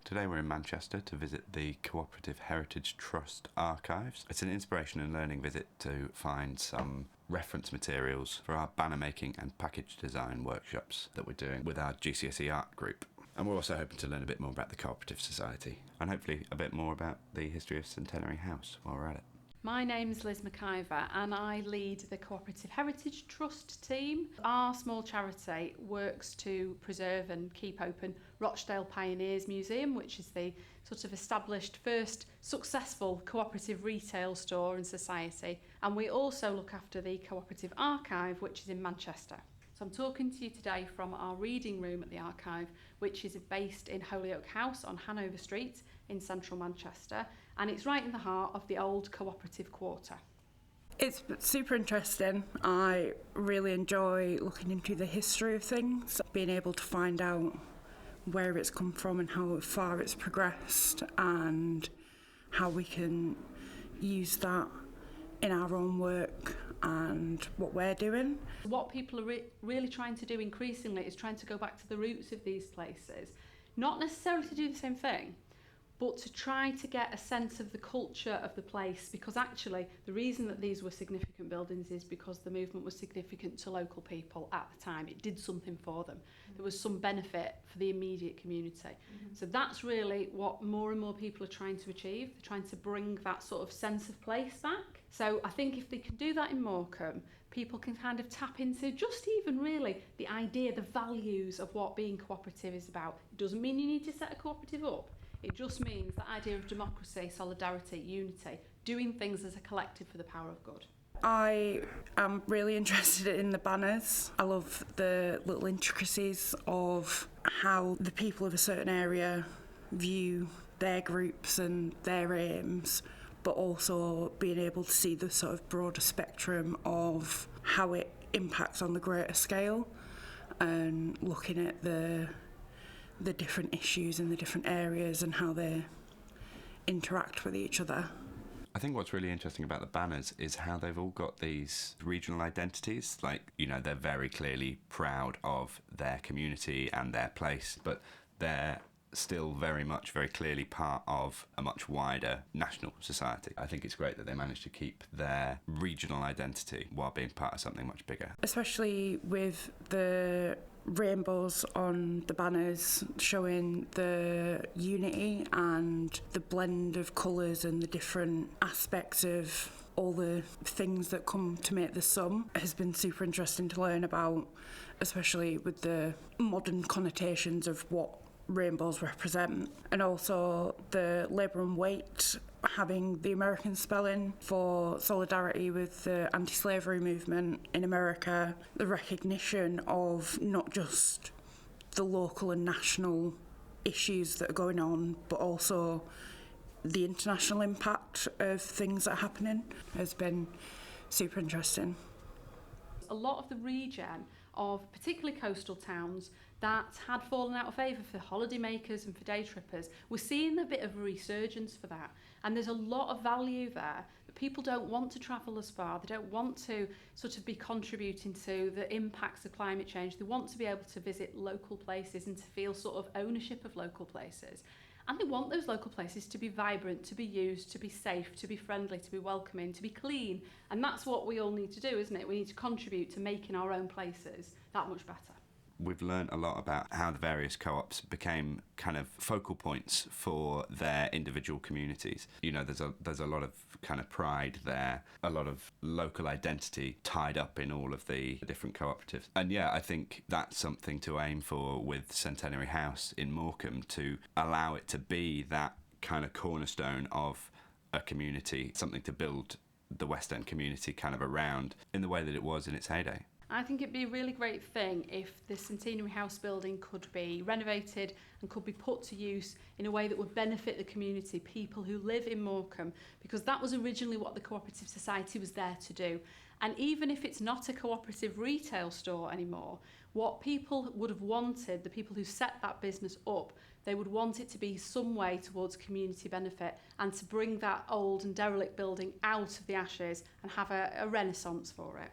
Today we're in Manchester to visit the Co-operative Heritage Trust archives. It's an inspiration and learning visit to find some reference materials for our banner making and package design workshops that we're doing with our GCSE art group. And we're also hoping to learn a bit more about the Cooperative Society and hopefully a bit more about the history of Centenary House while we're at it. My name's Liz McIvor and I lead the Co-operative Heritage Trust team. Our small charity works to preserve and keep open Rochdale Pioneers Museum, which is the sort of established first successful cooperative retail store and society. And we also look after the Cooperative Archive, which is in Manchester. So I'm talking to you today from our reading room at the archive, which is based in Holyoke House on Hanover Street in central Manchester, and it's right in the heart of the old cooperative quarter. It's super interesting. I really enjoy looking into the history of things, being able to find out where it's come from and how far it's progressed and how we can use that in our own work and what we're doing. What people are really trying to do increasingly is trying to go back to the roots of these places, not necessarily to do the same thing, but to try to get a sense of the culture of the place, because actually the reason that these were significant buildings is because the movement was significant to local people at the time. It did something for them. There was some benefit for the immediate community. So that's really what more and more people are trying to achieve. They're trying to bring that sort of sense of place back. So I think if they can do that in Morecambe, people can kind of tap into just even really the idea, the values of what being cooperative is about. It doesn't mean you need to set a cooperative up. It just means the idea of democracy, solidarity, unity, doing things as a collective for the power of good. I am really interested in the banners. I love the little intricacies of how the people of a certain area view their groups and their aims, but also being able to see the sort of broader spectrum of how it impacts on the greater scale and looking at the different issues in the different areas and how they interact with each other. I think what's really interesting about the banners is how they've all got these regional identities. Like, you know, they're very clearly proud of their community and their place, but they're still very clearly part of a much wider national society. I think it's great that they managed to keep their regional identity while being part of something much bigger. Especially with the rainbows on the banners showing the unity and the blend of colours and the different aspects of all the things that come to make the sum has been super interesting to learn about, especially with the modern connotations of what rainbows represent, and also the labour and weight having the American spelling for solidarity with the anti-slavery movement in America, the recognition of not just the local and national issues that are going on, but also the international impact of things that are happening has been super interesting. A lot of the region of particularly coastal towns that had fallen out of favour for holidaymakers and for day trippers, we're seeing a bit of a resurgence for that. And there's a lot of value there, that people don't want to travel as far, they don't want to sort of be contributing to the impacts of climate change, they want to be able to visit local places and to feel sort of ownership of local places. And they want those local places to be vibrant, to be used, to be safe, to be friendly, to be welcoming, to be clean. And that's what we all need to do, isn't it? We need to contribute to making our own places that much better. We've learned a lot about how the various co-ops became kind of focal points for their individual communities. You know, there's a lot of kind of pride there, a lot of local identity tied up in all of the different cooperatives. And yeah, I think that's something to aim for with Centenary House in Morecambe, to allow it to be that kind of cornerstone of a community, something to build the West End community kind of around in the way that it was in its heyday. I think it'd be a really great thing if the Centenary House building could be renovated and could be put to use in a way that would benefit the community, people who live in Morecambe, because that was originally what the Cooperative Society was there to do. And even if it's not a cooperative retail store anymore, what people would have wanted, the people who set that business up, they would want it to be some way towards community benefit and to bring that old and derelict building out of the ashes and have a renaissance for it.